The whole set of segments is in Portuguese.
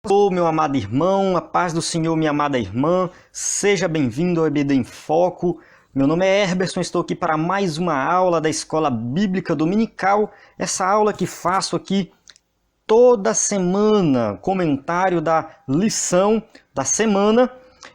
Olá, meu amado irmão, a paz do Senhor, minha amada irmã, seja bem-vindo ao EBD em Foco. Meu nome é Herberson, estou aqui para mais uma aula da Escola Bíblica Dominical, essa aula que faço aqui toda semana, comentário da lição da semana,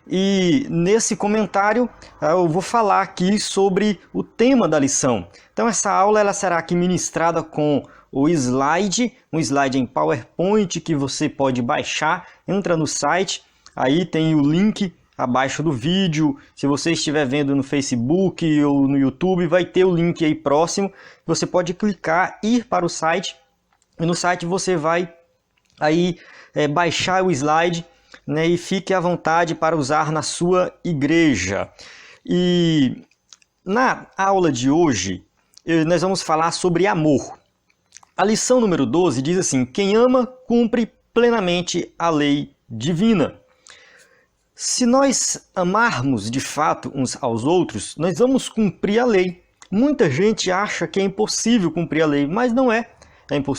e nesse comentário eu vou falar aqui sobre o tema da lição. Então essa aula ela será aqui ministrada com o slide, um slide em PowerPoint que você pode baixar, entra no site, aí tem o link abaixo do vídeo, se você estiver vendo no Facebook ou no YouTube, vai ter o link aí próximo, você pode clicar, ir para o site, e no site você vai aí baixar o slide, né, e fique à vontade para usar na sua igreja. E na aula de hoje, nós vamos falar sobre amor. A lição número 12 diz assim: quem ama, cumpre plenamente a lei divina. Se nós amarmos de fato uns aos outros, nós vamos cumprir a lei. Muita gente acha que é impossível cumprir a lei, mas não é.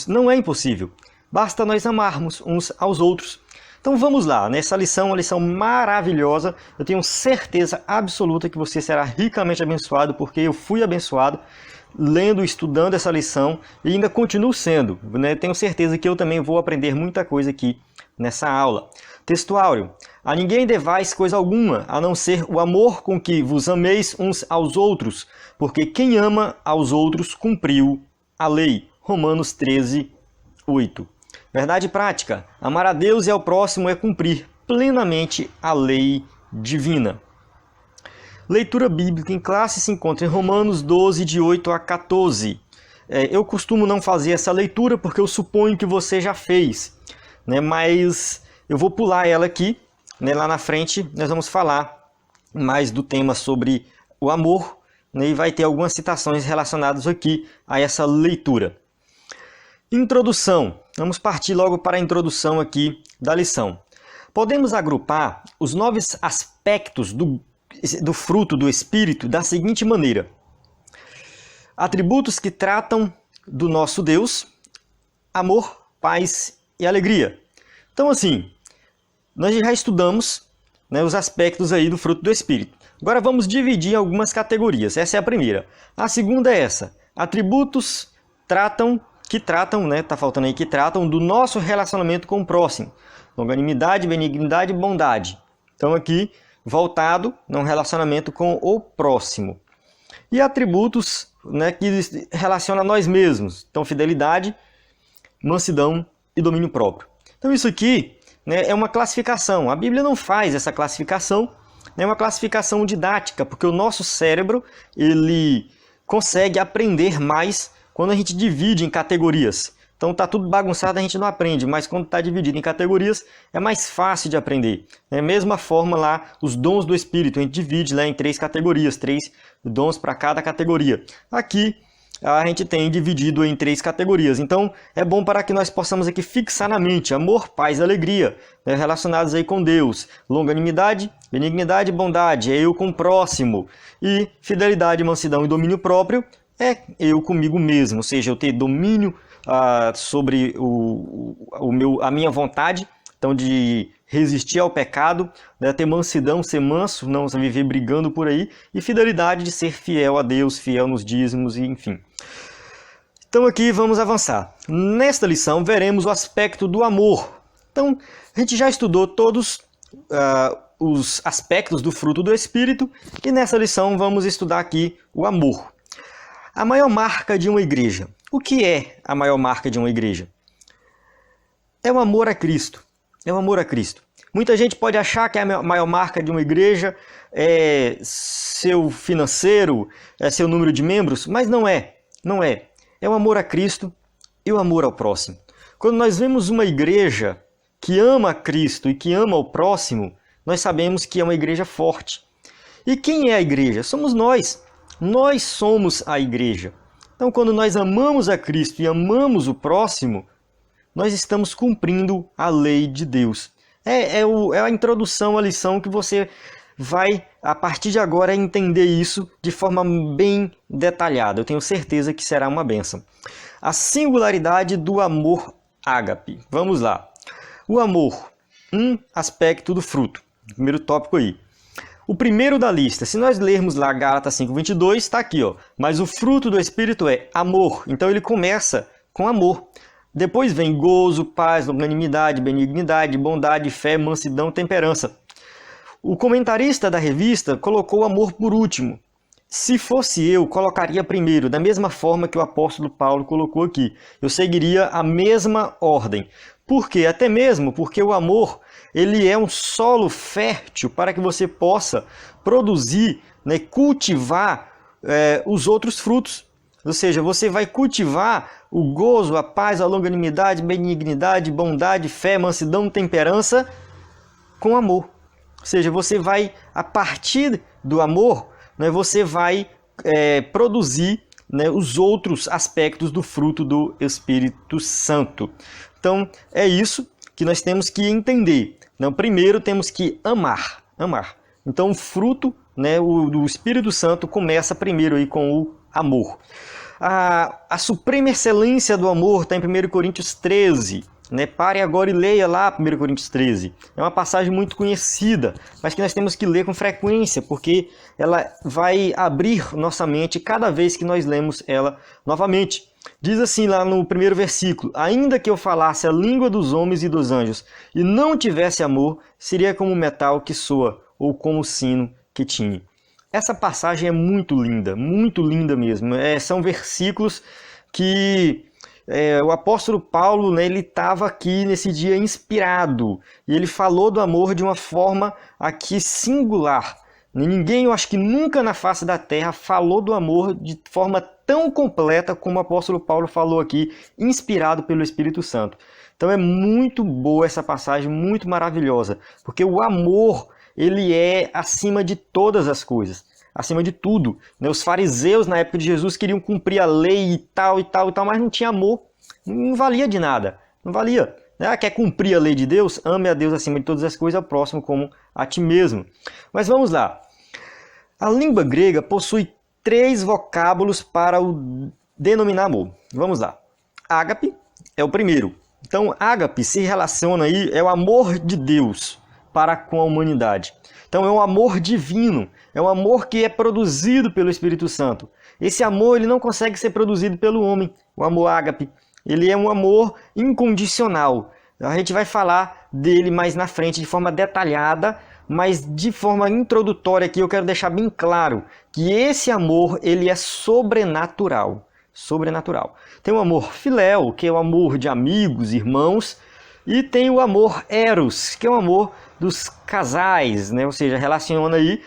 Não é impossível. Basta nós amarmos uns aos outros. Então vamos lá, nessa lição, uma lição maravilhosa. Eu tenho certeza absoluta que você será ricamente abençoado, porque eu fui abençoado lendo, estudando essa lição e ainda continuo sendo, né? Tenho certeza que eu também vou aprender muita coisa aqui nessa aula. Textuário: a ninguém devais coisa alguma, a não ser o amor com que vos ameis uns aos outros, porque quem ama aos outros cumpriu a lei. Romanos 13, 8. Verdade prática: amar a Deus e ao próximo é cumprir plenamente a lei divina. Leitura bíblica em classe se encontra em Romanos 12, de 8 a 14. Eu costumo não fazer essa leitura porque eu suponho que você já fez, né? Mas eu vou pular ela aqui, né? Lá na frente nós vamos falar mais do tema sobre o amor, né? E vai ter algumas citações relacionadas aqui a essa leitura. Introdução. Vamos partir logo para a introdução aqui da lição. Podemos agrupar os 9 aspectos do fruto do Espírito da seguinte maneira: atributos que tratam do nosso Deus, amor, paz e alegria. Então assim, nós já estudamos, né, os aspectos aí do fruto do Espírito. Agora vamos dividir em algumas categorias. Essa é a primeira. A segunda é essa: atributos que tratam do nosso relacionamento com o próximo. Longanimidade, benignidade e bondade. Então aqui, voltado num relacionamento com o próximo. E atributos, né, que relacionam a nós mesmos. Então fidelidade, mansidão e domínio próprio. Então isso aqui, né, é uma classificação. A Bíblia não faz essa classificação. É uma classificação didática, porque o nosso cérebro ele consegue aprender mais quando a gente divide em categorias. Então está tudo bagunçado, a gente não aprende, mas quando está dividido em categorias é mais fácil de aprender. É mesma forma lá, os dons do Espírito, a gente divide lá em 3 categorias, 3 dons para cada categoria. Aqui a gente tem dividido em 3 categorias. Então é bom para que nós possamos aqui fixar na mente amor, paz e alegria, né, relacionados aí com Deus. Longanimidade, benignidade e bondade, é eu com o próximo. E fidelidade, mansidão e domínio próprio é eu comigo mesmo, ou seja, eu ter domínio sobre a minha vontade, então de resistir ao pecado, né, ter mansidão, ser manso, não viver brigando por aí, e fidelidade de ser fiel a Deus, fiel nos dízimos, e enfim. Então aqui vamos avançar. Nesta lição veremos o aspecto do amor. Então a gente já estudou todos os aspectos do fruto do Espírito, e nessa lição vamos estudar aqui o amor. A maior marca de uma igreja. O que é a maior marca de uma igreja? É o amor a Cristo. É o amor a Cristo. Muita gente pode achar que a maior marca de uma igreja é seu financeiro, é seu número de membros, mas não é. Não é. É o amor a Cristo e o amor ao próximo. Quando nós vemos uma igreja que ama a Cristo e que ama o próximo, nós sabemos que é uma igreja forte. E quem é a igreja? Somos nós. Nós somos a igreja. Então, quando nós amamos a Cristo e amamos o próximo, nós estamos cumprindo a lei de Deus. É a introdução à lição que você vai, a partir de agora, entender isso de forma bem detalhada. Eu tenho certeza que será uma bênção. A singularidade do amor ágape. Vamos lá. O amor um aspecto do fruto. Primeiro tópico aí. O primeiro da lista, se nós lermos lá Gálatas 5:22, está aqui, ó. Mas o fruto do Espírito é amor. Então ele começa com amor. Depois vem gozo, paz, longanimidade, benignidade, bondade, fé, mansidão, temperança. O comentarista da revista colocou o amor por último. Se fosse eu, colocaria primeiro, da mesma forma que o apóstolo Paulo colocou aqui. Eu seguiria a mesma ordem. Por quê? Até mesmo porque o amor, ele é um solo fértil para que você possa produzir, né, cultivar os outros frutos. Ou seja, você vai cultivar o gozo, a paz, a longanimidade, benignidade, bondade, fé, mansidão, temperança com amor. Ou seja, você vai, a partir do amor, né, você vai produzir, né, os outros aspectos do fruto do Espírito Santo. Então, é isso que nós temos que entender. Então, primeiro, temos que amar. Então, o fruto, né, do Espírito Santo começa primeiro aí com o amor. A suprema excelência do amor está em 1 Coríntios 13. Né? Pare agora e leia lá 1 Coríntios 13. É uma passagem muito conhecida, mas que nós temos que ler com frequência, porque ela vai abrir nossa mente cada vez que nós lemos ela novamente. Diz assim lá no primeiro versículo: ainda que eu falasse a língua dos homens e dos anjos e não tivesse amor, seria como metal que soa ou como sino que tine. Essa passagem é muito linda mesmo. São versículos que o apóstolo Paulo, né, ele estava aqui nesse dia inspirado e ele falou do amor de uma forma aqui singular. Ninguém, eu acho que nunca na face da terra falou do amor de forma tão completa como o apóstolo Paulo falou aqui, inspirado pelo Espírito Santo. Então é muito boa essa passagem, muito maravilhosa, porque o amor, ele é acima de todas as coisas, acima de tudo. Os fariseus na época de Jesus queriam cumprir a lei e tal, mas não tinha amor, não valia de nada, não valia. Quer cumprir a lei de Deus? Ame a Deus acima de todas as coisas, ao próximo como a ti mesmo. Mas vamos lá. A língua grega possui 3 vocábulos para o denominar amor. Vamos lá. Ágape é o primeiro. Então, ágape se relaciona aí, é o amor de Deus para com a humanidade. Então, é um amor divino, é um amor que é produzido pelo Espírito Santo. Esse amor ele não consegue ser produzido pelo homem, o amor ágape. Ele é um amor incondicional. A gente vai falar dele mais na frente de forma detalhada, mas de forma introdutória aqui eu quero deixar bem claro que esse amor ele é sobrenatural. Sobrenatural. Tem o amor filéu, que é o amor de amigos, irmãos, e tem o amor eros, que é o amor dos casais, né? Ou seja, relaciona aí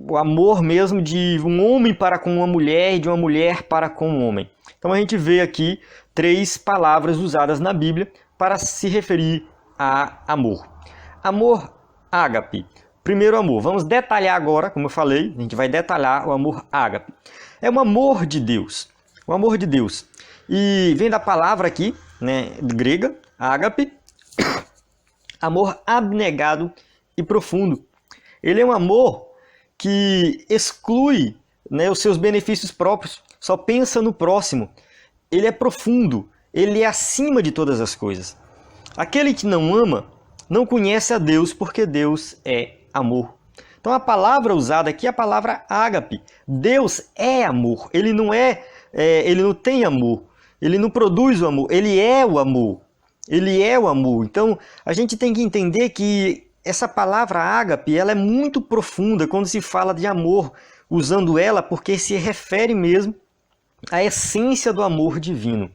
o amor mesmo de um homem para com uma mulher e de uma mulher para com um homem. Então a gente vê aqui 3 palavras usadas na Bíblia para se referir a amor. Amor ágape. Primeiro amor. Vamos detalhar agora, como eu falei, a gente vai detalhar o amor ágape. É o amor de Deus. O amor de Deus. E vem da palavra aqui, né, grega, ágape, amor abnegado e profundo. Ele é um amor que exclui, né, os seus benefícios próprios, só pensa no próximo. Ele é profundo, ele é acima de todas as coisas. Aquele que não ama, não conhece a Deus, porque Deus é amor. Então a palavra usada aqui é a palavra ágape. Deus é amor, ele não tem amor, ele não produz o amor, ele é o amor. Ele é o amor. Então a gente tem que entender que essa palavra ágape, ela é muito profunda quando se fala de amor, usando ela porque se refere mesmo à essência do amor divino.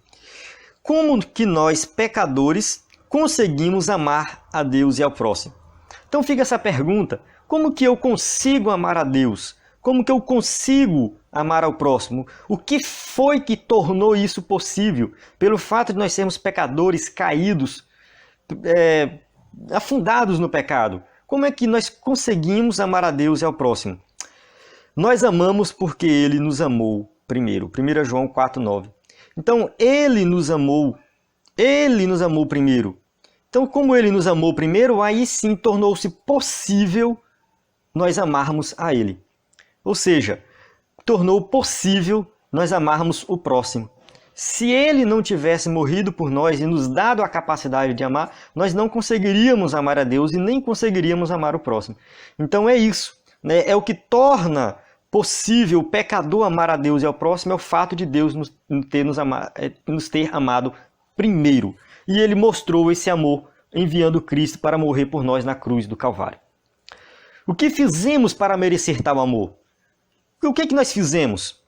Como que nós, pecadores, conseguimos amar a Deus e ao próximo? Então fica essa pergunta: como que eu consigo amar a Deus? Como que eu consigo amar ao próximo? O que foi que tornou isso possível? Pelo fato de nós sermos pecadores, caídos, afundados no pecado. Como é que nós conseguimos amar a Deus e ao próximo? Nós amamos porque Ele nos amou primeiro. 1 João 4,9. Então, Ele nos amou primeiro. Então, como Ele nos amou primeiro, aí sim tornou-se possível nós amarmos a Ele. Ou seja, tornou possível nós amarmos o próximo. se ele não tivesse morrido por nós e nos dado a capacidade de amar, nós não conseguiríamos amar a Deus e nem conseguiríamos amar o próximo. Então é isso, né? É o que torna possível o pecador amar a Deus e ao próximo, é o fato de Deus nos ter amado primeiro. E ele mostrou esse amor enviando Cristo para morrer por nós na cruz do Calvário. O que fizemos para merecer tal amor? O que nós fizemos?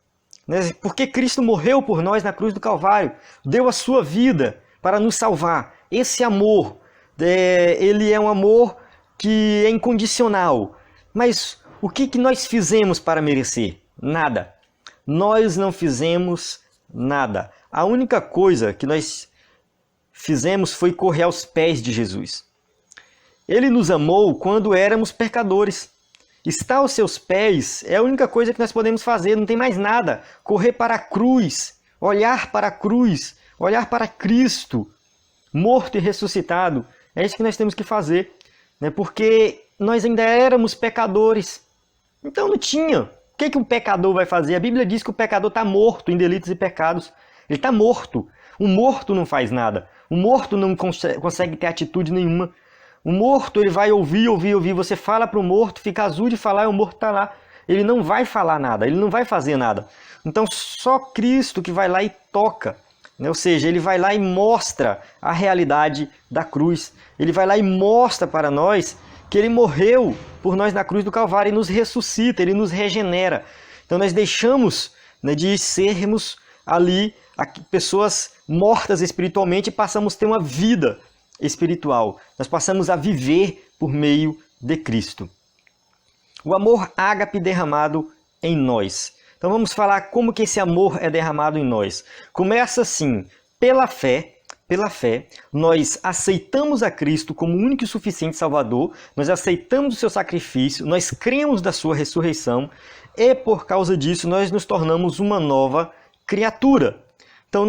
Porque Cristo morreu por nós na cruz do Calvário, deu a sua vida para nos salvar. Esse amor, ele é um amor que é incondicional. Mas o que nós fizemos para merecer? Nada. Nós não fizemos nada. A única coisa que nós fizemos foi correr aos pés de Jesus. Ele nos amou quando éramos pecadores. Estar aos seus pés é a única coisa que nós podemos fazer, não tem mais nada. Correr para a cruz, olhar para a cruz, olhar para Cristo, morto e ressuscitado. É isso que nós temos que fazer, né? Porque nós ainda éramos pecadores. Então não tinha. O que um pecador vai fazer? A Bíblia diz que o pecador está morto em delitos e pecados. Ele está morto. O morto não faz nada. O morto não consegue ter atitude nenhuma. O morto, ele vai ouvir. Você fala para o morto, fica azul de falar e o morto está lá. Ele não vai falar nada, ele não vai fazer nada. Então só Cristo que vai lá e toca. Né? Ou seja, ele vai lá e mostra a realidade da cruz. Ele vai lá e mostra para nós que ele morreu por nós na cruz do Calvário e nos ressuscita, ele nos regenera. Então nós deixamos, né, de sermos ali pessoas mortas espiritualmente e passamos a ter uma vida espiritual. Nós passamos a viver por meio de Cristo. O amor ágape derramado em nós. Então vamos falar como que esse amor é derramado em nós. Começa assim, pela fé, nós aceitamos a Cristo como único e suficiente Salvador, nós aceitamos o seu sacrifício, nós cremos da sua ressurreição e por causa disso nós nos tornamos uma nova criatura. Então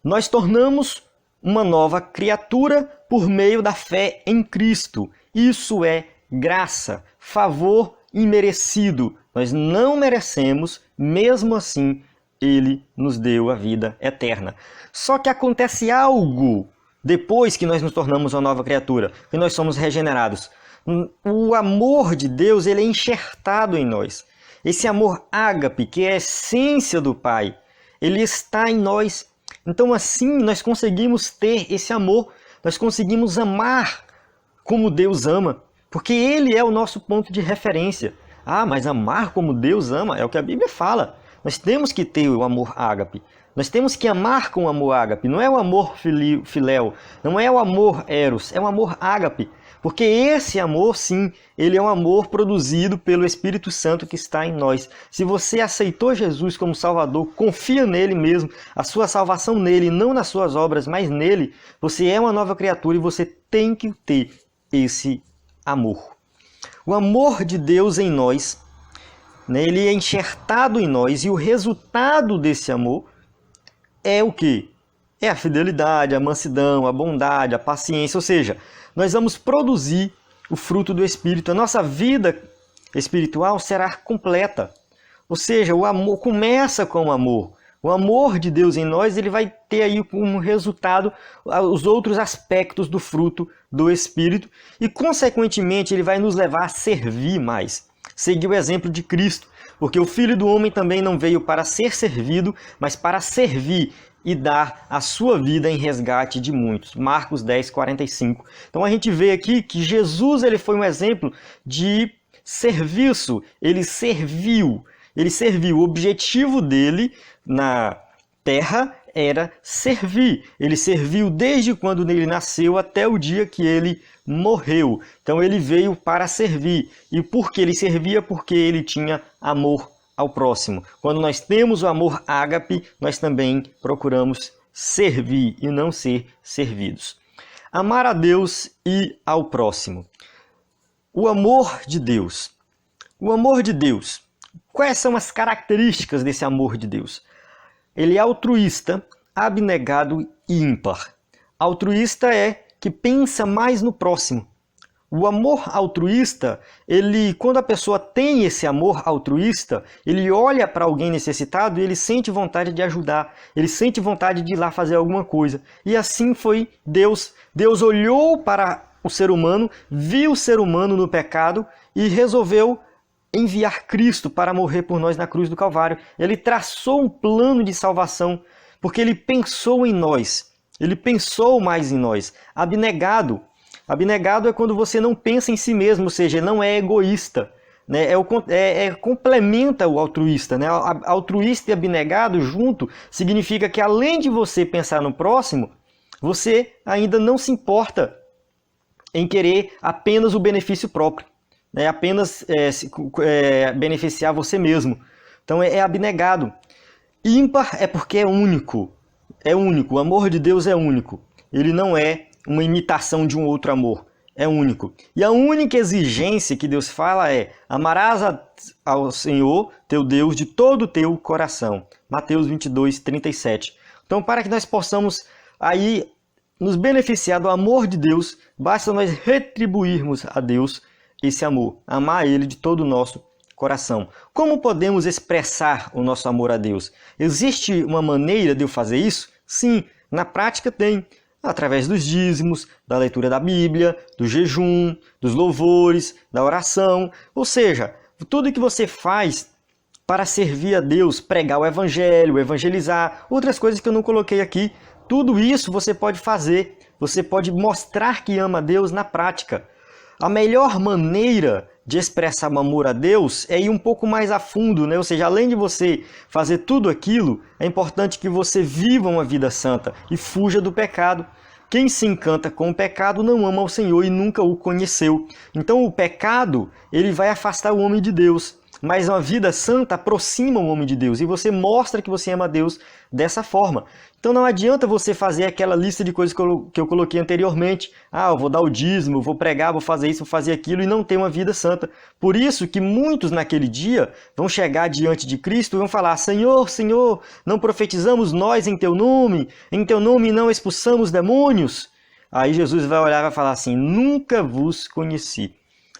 nós tornamos uma nova criatura por meio da fé em Cristo. Isso é graça, favor imerecido. Nós não merecemos, mesmo assim, ele nos deu a vida eterna. Só que acontece algo depois que nós nos tornamos uma nova criatura, que nós somos regenerados. O amor de Deus, ele é enxertado em nós. Esse amor ágape, que é a essência do Pai, ele está em nós. Então assim nós conseguimos ter esse amor, nós conseguimos amar como Deus ama, porque ele é o nosso ponto de referência. Ah, mas amar como Deus ama é o que a Bíblia fala. Nós temos que ter o amor ágape. Nós temos que amar com o amor ágape. Não é o amor filéu, não é o amor eros, é o amor ágape. Porque esse amor, sim, ele é um amor produzido pelo Espírito Santo que está em nós. Se você aceitou Jesus como Salvador, confia nele mesmo, a sua salvação nele, não nas suas obras, mas nele, você é uma nova criatura e você tem que ter esse amor. O amor de Deus em nós, né, ele é enxertado em nós e o resultado desse amor é o quê? É a fidelidade, a mansidão, a bondade, a paciência, ou seja, nós vamos produzir o fruto do Espírito. A nossa vida espiritual será completa. Ou seja, o amor começa com o amor. O amor de Deus em nós, ele vai ter aí como resultado os outros aspectos do fruto do Espírito e, consequentemente, ele vai nos levar a servir mais. Seguir o exemplo de Cristo, porque o Filho do Homem também não veio para ser servido, mas para servir e dar a sua vida em resgate de muitos. Marcos 10, 45. Então a gente vê aqui que Jesus ele foi um exemplo de serviço. Ele serviu. O objetivo dele na terra era servir. Ele serviu desde quando ele nasceu até o dia que ele morreu. Então ele veio para servir. E por que ele servia? Porque ele tinha amor ao próximo. Quando nós temos o amor ágape, nós também procuramos servir e não ser servidos. Amar a Deus e ao próximo. O amor de Deus. O amor de Deus. Quais são as características desse amor de Deus? Ele é altruísta, abnegado e ímpar. Altruísta é que pensa mais no próximo. O amor altruísta, quando a pessoa tem esse amor altruísta, ele olha para alguém necessitado e ele sente vontade de ajudar, ele sente vontade de ir lá fazer alguma coisa. E assim foi Deus. Deus olhou para o ser humano, viu o ser humano no pecado e resolveu enviar Cristo para morrer por nós na cruz do Calvário. Ele traçou um plano de salvação, porque ele pensou em nós, ele pensou mais em nós. Abnegado é quando você não pensa em si mesmo, ou seja, não é egoísta, né? Complementa o altruísta, né? Altruísta e abnegado junto significa que além de você pensar no próximo, você ainda não se importa em querer apenas o benefício próprio, né? Apenas beneficiar você mesmo. Então é abnegado. Ímpar é porque é único. É único. O amor de Deus é único. Ele não é uma imitação de um outro amor. É único. E a única exigência que Deus fala é: amarás ao Senhor, teu Deus, de todo o teu coração. Mateus 22, 37. Então, para que nós possamos aí nos beneficiar do amor de Deus, basta nós retribuirmos a Deus esse amor. Amar Ele de todo o nosso coração. Como podemos expressar o nosso amor a Deus? Existe uma maneira de eu fazer isso? Sim, na prática tem. Através dos dízimos, da leitura da Bíblia, do jejum, dos louvores, da oração. Ou seja, tudo que você faz para servir a Deus, pregar o Evangelho, evangelizar, outras coisas que eu não coloquei aqui, tudo isso você pode fazer. Você pode mostrar que ama a Deus na prática. A melhor maneira de expressar o amor a Deus é ir um pouco mais a fundo, né? Ou seja, além de você fazer tudo aquilo, é importante que você viva uma vida santa e fuja do pecado. Quem se encanta com o pecado não ama o Senhor e nunca o conheceu. Então o pecado, ele vai afastar o homem de Deus. Mas uma vida santa aproxima o homem de Deus e você mostra que você ama a Deus dessa forma. Então não adianta você fazer aquela lista de coisas que eu coloquei anteriormente. Ah, eu vou dar o dízimo, vou pregar, vou fazer isso, vou fazer aquilo e não ter uma vida santa. Por isso que muitos naquele dia vão chegar diante de Cristo e vão falar: Senhor, Senhor, não profetizamos nós em teu nome não expulsamos demônios? Aí Jesus vai olhar e vai falar assim: nunca vos conheci.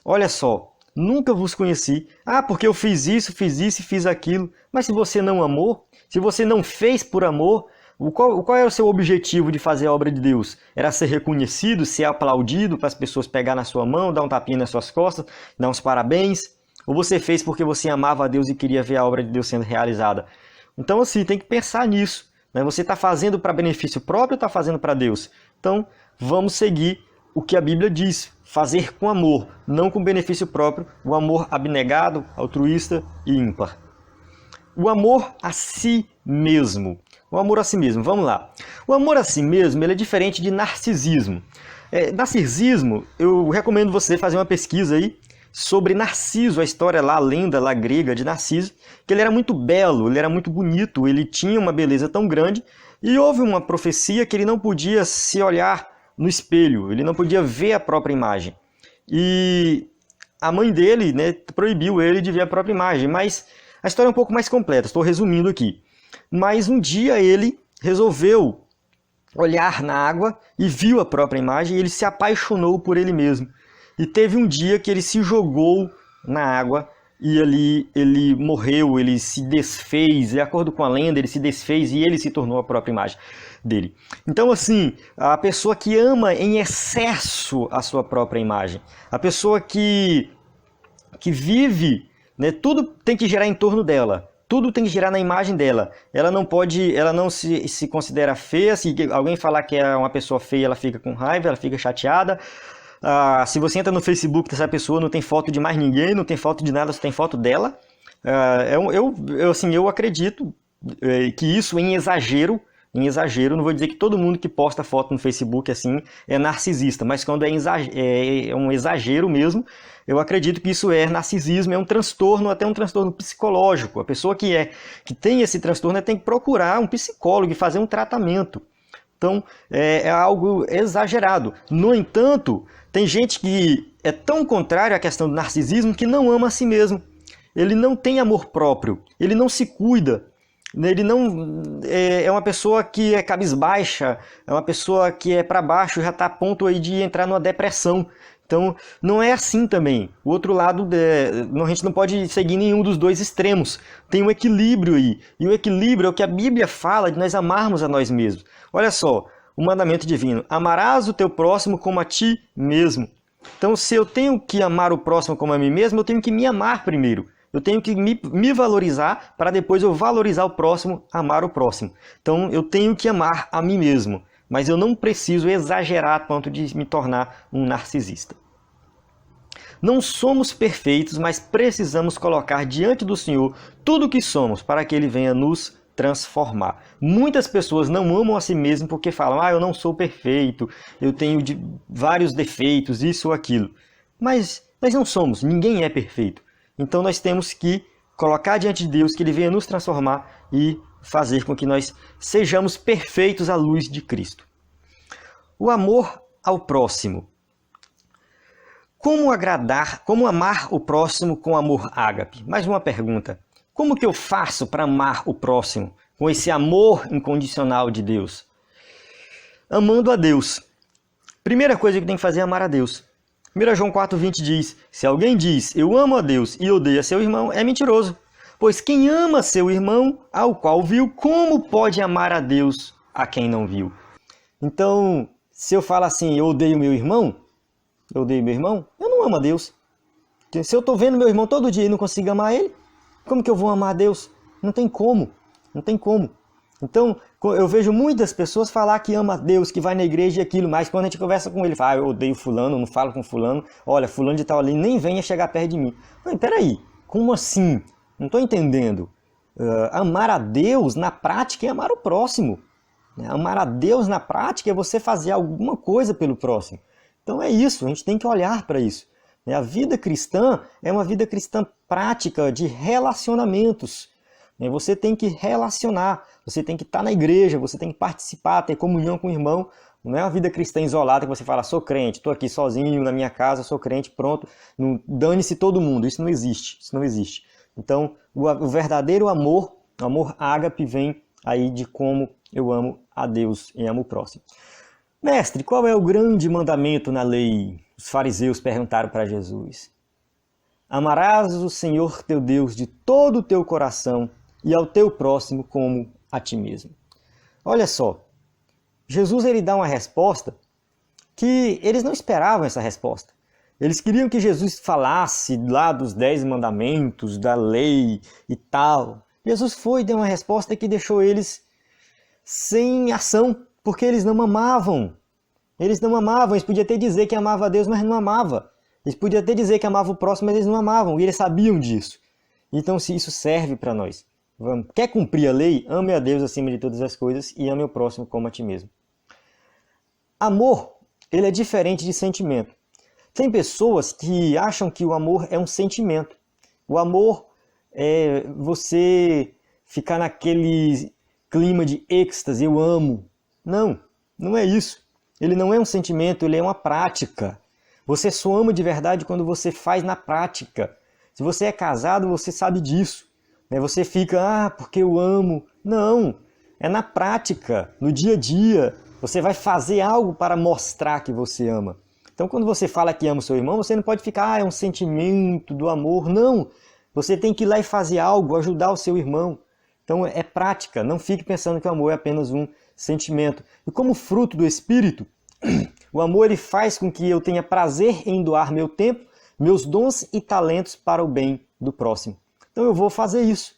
Olha só. Nunca vos conheci. Ah, porque eu fiz isso e fiz aquilo. Mas se você não amou, se você não fez por amor, qual era o seu objetivo de fazer a obra de Deus? Era ser reconhecido, ser aplaudido, para as pessoas pegar na sua mão, dar um tapinha nas suas costas, dar uns parabéns? Ou você fez porque você amava a Deus e queria ver a obra de Deus sendo realizada? Então, assim, tem que pensar nisso, né? Você está fazendo para benefício próprio ou está fazendo para Deus? Então, vamos seguir o que a Bíblia diz. Fazer com amor, não com benefício próprio, o amor abnegado, altruísta e ímpar. O amor a si mesmo. O amor a si mesmo, vamos lá. O amor a si mesmo ele é diferente de narcisismo. Narcisismo, eu recomendo você fazer uma pesquisa aí sobre Narciso, a história lá, a lenda lá grega de Narciso, que ele era muito belo, ele era muito bonito, ele tinha uma beleza tão grande, e houve uma profecia que ele não podia se olhar no espelho, ele não podia ver a própria imagem. E a mãe dele, né, proibiu ele de ver a própria imagem, mas a história é um pouco mais completa, estou resumindo aqui. Mas um dia ele resolveu olhar na água e viu a própria imagem e ele se apaixonou por ele mesmo. E teve um dia que ele se jogou na água e ali ele morreu, ele se desfez, de acordo com a lenda, ele se desfez e ele se tornou a própria imagem dele. Então, assim, a pessoa que ama em excesso a sua própria imagem, a pessoa que vive, né, tudo tem que girar em torno dela, tudo tem que girar na imagem dela. Ela não se considera feia, se alguém falar que é uma pessoa feia, ela fica com raiva, ela fica chateada. Se você entra no Facebook dessa pessoa, não tem foto de mais ninguém, não tem foto de nada, só tem foto dela. Eu acredito que isso em exagero, não vou dizer que todo mundo que posta foto no Facebook assim é narcisista, mas quando é um exagero mesmo, eu acredito que isso é narcisismo, é um transtorno, até um transtorno psicológico. A pessoa que tem esse transtorno tem que procurar um psicólogo e fazer um tratamento. Então, é algo exagerado. No entanto, tem gente que é tão contrária à questão do narcisismo que não ama a si mesmo. Ele não tem amor próprio, ele não se cuida. Ele não é uma pessoa que é cabisbaixa, é uma pessoa que é para baixo, já está a ponto aí de entrar numa depressão. Então, não é assim também. O outro lado, a gente não pode seguir nenhum dos dois extremos. Tem um equilíbrio aí. E o equilíbrio é o que a Bíblia fala de nós amarmos a nós mesmos. Olha só, o mandamento divino. Amarás o teu próximo como a ti mesmo. Então, se eu tenho que amar o próximo como a mim mesmo, eu tenho que me amar primeiro. Eu tenho que me valorizar para depois eu valorizar o próximo, amar o próximo. Então, eu tenho que amar a mim mesmo. Mas eu não preciso exagerar a ponto de me tornar um narcisista. Não somos perfeitos, mas precisamos colocar diante do Senhor tudo o que somos para que Ele venha nos transformar. Muitas pessoas não amam a si mesmo porque falam, eu não sou perfeito, eu tenho vários defeitos, isso ou aquilo. Mas nós não somos, ninguém é perfeito. Então nós temos que colocar diante de Deus que Ele venha nos transformar e fazer com que nós sejamos perfeitos à luz de Cristo. O amor ao próximo. Como amar o próximo com amor ágape? Mais uma pergunta. Como que eu faço para amar o próximo com esse amor incondicional de Deus? Amando a Deus. Primeira coisa que tem que fazer é amar a Deus. 1 João 4,20 diz, se alguém diz, eu amo a Deus e odeia seu irmão, é mentiroso. Pois quem ama seu irmão, ao qual viu, como pode amar a Deus a quem não viu? Então, se eu falo assim, eu odeio meu irmão, eu não amo a Deus. Se eu estou vendo meu irmão todo dia e não consigo amar ele, como que eu vou amar a Deus? Não tem como. Então, eu vejo muitas pessoas falar que ama a Deus, que vai na igreja e aquilo, mas quando a gente conversa com ele, fala, eu odeio fulano, não falo com fulano, olha, fulano de tal ali nem venha chegar perto de mim. Mas peraí, como assim? Não estou entendendo. Amar a Deus na prática é amar o próximo. Amar a Deus na prática é você fazer alguma coisa pelo próximo. Então é isso, a gente tem que olhar para isso. A vida cristã é uma vida cristã prática de relacionamentos. Você tem que relacionar, você tem que estar na igreja, você tem que participar, ter comunhão com o irmão. Não é uma vida cristã isolada que você fala, sou crente, estou aqui sozinho na minha casa, sou crente, pronto, dane-se todo mundo. Isso não existe. Então, o verdadeiro amor, o amor ágape, vem aí de como eu amo a Deus e amo o próximo. Mestre, qual é o grande mandamento na lei? Os fariseus perguntaram para Jesus. Amarás o Senhor teu Deus de todo o teu coração e ao teu próximo como a ti mesmo. Olha só, Jesus ele dá uma resposta que eles não esperavam essa resposta. Eles queriam que Jesus falasse lá dos 10 mandamentos, da lei e tal. Jesus foi e deu uma resposta que deixou eles sem ação, porque eles não amavam. Eles podiam até dizer que amavam a Deus, mas não amavam. Eles podiam até dizer que amavam o próximo, mas eles não amavam, e eles sabiam disso. Então, se isso serve para nós, quer cumprir a lei? Ame a Deus acima de todas as coisas e ame o próximo como a ti mesmo. Amor, ele é diferente de sentimento. Tem pessoas que acham que o amor é um sentimento. O amor é você ficar naquele clima de êxtase, eu amo. Não é isso. Ele não é um sentimento, ele é uma prática. Você só ama de verdade quando você faz na prática. Se você é casado, você sabe disso. Você fica, porque eu amo. Não, é na prática, no dia a dia. Você vai fazer algo para mostrar que você ama. Então, quando você fala que ama o seu irmão, você não pode ficar, é um sentimento do amor. Não, você tem que ir lá e fazer algo, ajudar o seu irmão. Então, é prática. Não fique pensando que o amor é apenas um sentimento. E como fruto do Espírito, o amor ele faz com que eu tenha prazer em doar meu tempo, meus dons e talentos para o bem do próximo. Então, eu vou fazer isso,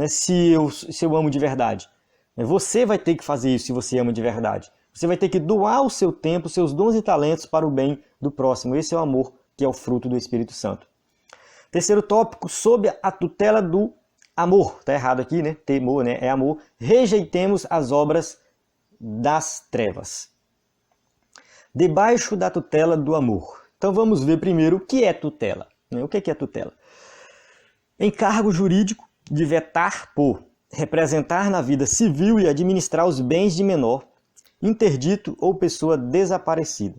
se eu amo de verdade. Você vai ter que fazer isso se você ama de verdade. Você vai ter que doar o seu tempo, seus dons e talentos para o bem do próximo. Esse é o amor que é o fruto do Espírito Santo. Terceiro tópico, sob a tutela do amor. Está errado aqui, né? Temor, né? É amor. Rejeitemos as obras das trevas. Debaixo da tutela do amor. Então vamos ver primeiro o que é tutela. O que é tutela? Encargo jurídico de vetar por representar na vida civil e administrar os bens de menor, interdito ou pessoa desaparecida.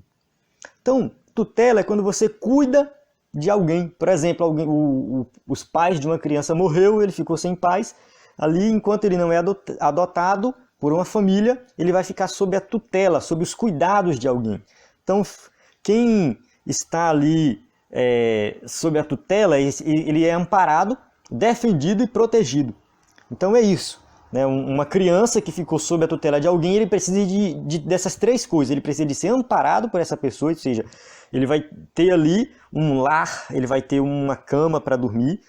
Então, tutela é quando você cuida de alguém. Por exemplo, os pais de uma criança morreu, ele ficou sem pais. Ali, enquanto ele não é adotado por uma família, ele vai ficar sob a tutela, sob os cuidados de alguém. Então, quem está ali sob a tutela, ele é amparado, defendido e protegido. Então é isso. Né? Uma criança que ficou sob a tutela de alguém, ele precisa dessas três coisas. Ele precisa de ser amparado por essa pessoa, ou seja, ele vai ter ali um lar, ele vai ter uma cama para dormir,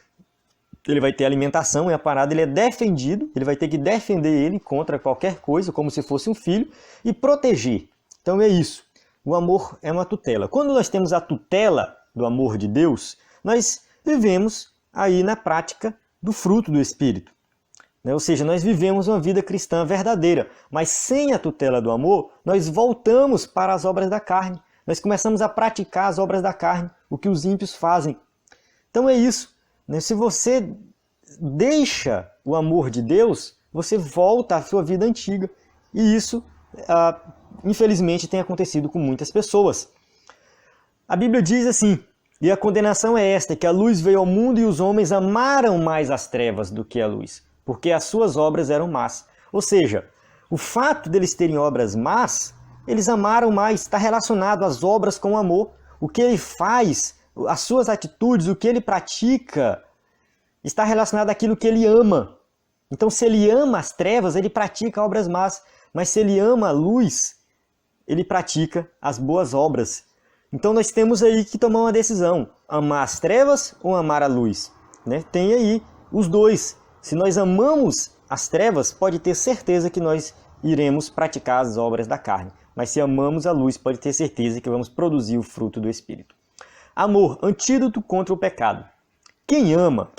ele vai ter alimentação, é amparado, ele é defendido, ele vai ter que defender ele contra qualquer coisa, como se fosse um filho, e proteger. Então é isso. O amor é uma tutela. Quando nós temos a tutela do amor de Deus, nós vivemos aí na prática do fruto do Espírito. Ou seja, nós vivemos uma vida cristã verdadeira, mas sem a tutela do amor, nós voltamos para as obras da carne. Nós começamos a praticar as obras da carne, o que os ímpios fazem. Então é isso. Se você deixa o amor de Deus, você volta à sua vida antiga. E isso, infelizmente, tem acontecido com muitas pessoas. A Bíblia diz assim: e a condenação é esta, que a luz veio ao mundo e os homens amaram mais as trevas do que a luz, porque as suas obras eram más. Ou seja, o fato deles terem obras más, eles amaram mais, está relacionado às obras com amor. O que ele faz, as suas atitudes, o que ele pratica, está relacionado àquilo que ele ama. Então, se ele ama as trevas, ele pratica obras más. Mas se ele ama a luz, ele pratica as boas obras. Então, nós temos aí que tomar uma decisão. Amar as trevas ou amar a luz? Tem aí os dois. Se nós amamos as trevas, pode ter certeza que nós iremos praticar as obras da carne. Mas se amamos a luz, pode ter certeza que vamos produzir o fruto do Espírito. Amor, antídoto contra o pecado. Quem ama,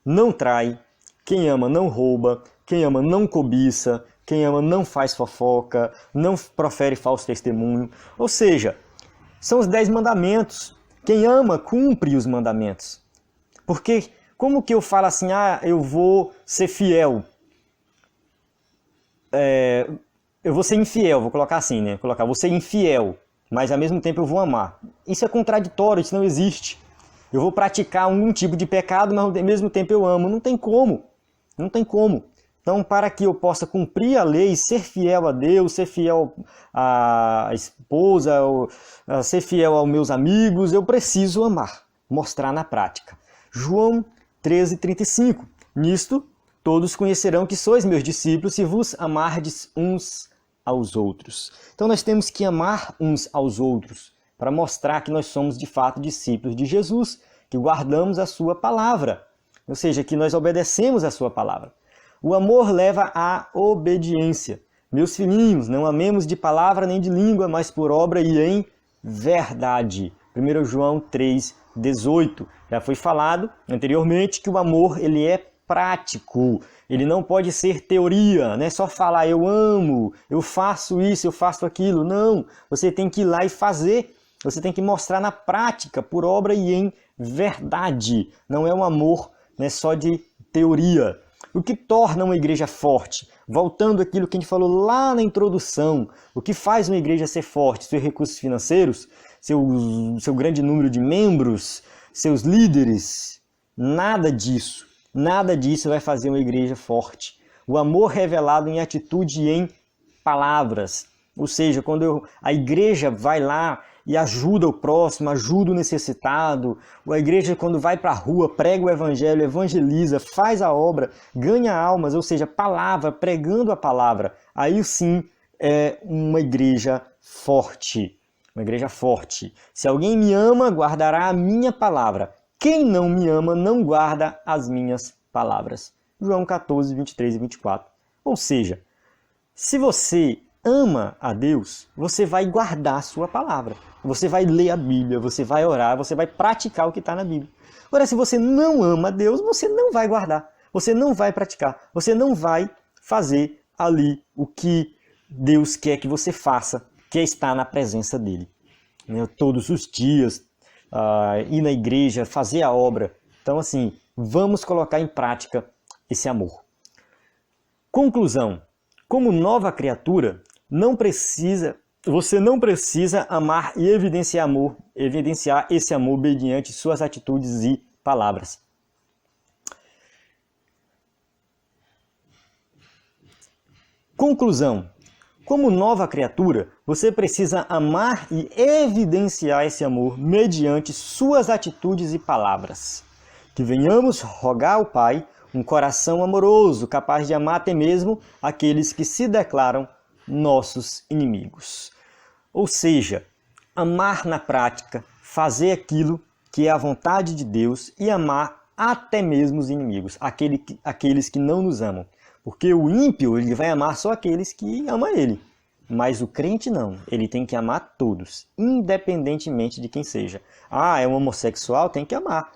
não trai. Quem ama, não rouba. Quem ama, não cobiça. Quem ama, não faz fofoca. Não profere falso testemunho. Ou seja, são os 10 mandamentos. Quem ama, cumpre os mandamentos. Porque como que eu falo assim, eu vou ser fiel? Eu vou ser infiel, vou colocar assim, né? Vou ser infiel, mas ao mesmo tempo eu vou amar. Isso é contraditório, isso não existe. Eu vou praticar algum tipo de pecado, mas ao mesmo tempo eu amo. Não tem como. Não tem como. Então, para que eu possa cumprir a lei, ser fiel a Deus, ser fiel à esposa, ser fiel aos meus amigos, eu preciso amar, mostrar na prática. João 13:35. Nisto, todos conhecerão que sois meus discípulos se vos amardes uns aos outros. Então, nós temos que amar uns aos outros para mostrar que nós somos de fato discípulos de Jesus, que guardamos a sua palavra, ou seja, que nós obedecemos a sua palavra. O amor leva à obediência. Meus filhinhos, não amemos de palavra nem de língua, mas por obra e em verdade. 1 João 3:18. Já foi falado anteriormente que o amor ele é prático. Ele não pode ser teoria, não é só falar eu amo, eu faço isso, eu faço aquilo. Não, você tem que ir lá e fazer. Você tem que mostrar na prática, por obra e em verdade. Não é um amor só de teoria. O que torna uma igreja forte? Voltando àquilo que a gente falou lá na introdução, o que faz uma igreja ser forte? Seus recursos financeiros? Seu grande número de membros? Seus líderes? Nada disso. Nada disso vai fazer uma igreja forte. O amor revelado em atitude e em palavras. Ou seja, quando a igreja vai lá e ajuda o próximo, ajuda o necessitado, a igreja quando vai para a rua, prega o evangelho, evangeliza, faz a obra, ganha almas, ou seja, palavra, pregando a palavra, aí sim é uma igreja forte. Uma igreja forte. Se alguém me ama, guardará a minha palavra. Quem não me ama, não guarda as minhas palavras. João 14:23-24. Ou seja, se você ama a Deus, você vai guardar a sua palavra. Você vai ler a Bíblia, você vai orar, você vai praticar o que está na Bíblia. Agora, se você não ama a Deus, você não vai guardar, você não vai praticar, você não vai fazer ali o que Deus quer que você faça, que é estar na presença dele. Todos os dias, ir na igreja, fazer a obra. Então, assim, vamos colocar em prática esse amor. Conclusão. Como nova criatura, você não precisa amar e evidenciar esse amor mediante suas atitudes e palavras. Conclusão. Como nova criatura, você precisa amar e evidenciar esse amor mediante suas atitudes e palavras. Que venhamos rogar ao Pai um coração amoroso, capaz de amar até mesmo aqueles que se declaram nossos inimigos. Ou seja, amar na prática, fazer aquilo que é a vontade de Deus e amar até mesmo os inimigos, aqueles que não nos amam. Porque o ímpio ele vai amar só aqueles que amam ele. Mas o crente não, ele tem que amar todos, independentemente de quem seja. Ah, é um homossexual? Tem que amar.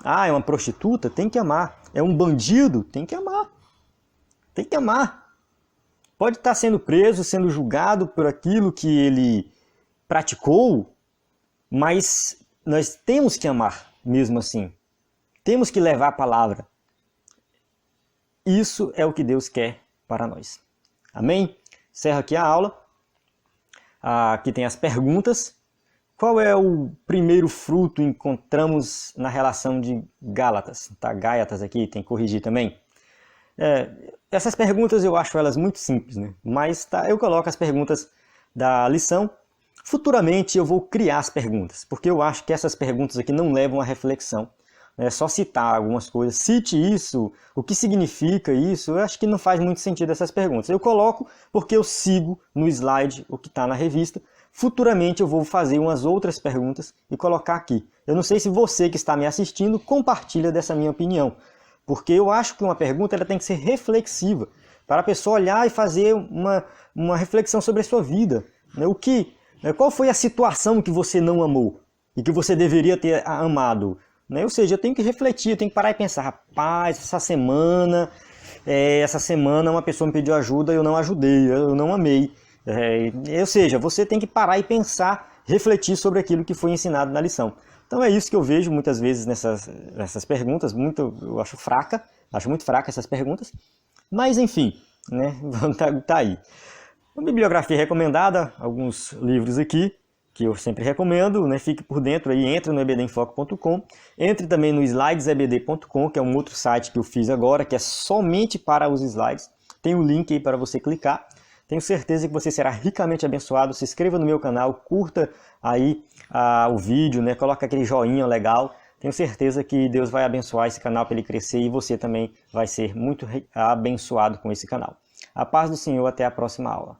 Ah, é uma prostituta? Tem que amar. É um bandido? Tem que amar. Tem que amar. Pode estar sendo preso, sendo julgado por aquilo que ele praticou, mas nós temos que amar mesmo assim. Temos que levar a palavra. Isso é o que Deus quer para nós. Amém? Encerro aqui a aula. Aqui tem as perguntas. Qual é o primeiro fruto que encontramos na relação de Gálatas? Tá, Gálatas aqui, tem que corrigir também. Essas perguntas eu acho elas muito simples, né? Mas eu coloco as perguntas da lição. Futuramente eu vou criar as perguntas, porque eu acho que essas perguntas aqui não levam à reflexão. É só citar algumas coisas. Cite isso, o que significa isso. Eu acho que não faz muito sentido essas perguntas. Eu coloco porque eu sigo no slide o que está na revista. Futuramente eu vou fazer umas outras perguntas e colocar aqui. Eu não sei se você que está me assistindo compartilha dessa minha opinião. Porque eu acho que uma pergunta ela tem que ser reflexiva. Para a pessoa olhar e fazer uma reflexão sobre a sua vida. Qual foi a situação que você não amou? E que você deveria ter amado? Ou seja, eu tenho que refletir, eu tenho que parar e pensar, rapaz, essa semana uma pessoa me pediu ajuda, eu não ajudei, eu não amei. Ou seja, você tem que parar e pensar, refletir sobre aquilo que foi ensinado na lição. Então é isso que eu vejo muitas vezes nessas perguntas, eu acho muito fraca essas perguntas, mas enfim, né, tá aí. Uma bibliografia recomendada, alguns livros aqui, que eu sempre recomendo, né? Fique por dentro aí, entre no ebdenfoco.com, entre também no slidesebd.com, que é um outro site que eu fiz agora, que é somente para os slides. Tem um link aí para você clicar. Tenho certeza que você será ricamente abençoado. Se inscreva no meu canal, curta aí o vídeo, né? Coloca aquele joinha legal. Tenho certeza que Deus vai abençoar esse canal para ele crescer e você também vai ser muito abençoado com esse canal. A paz do Senhor, até a próxima aula.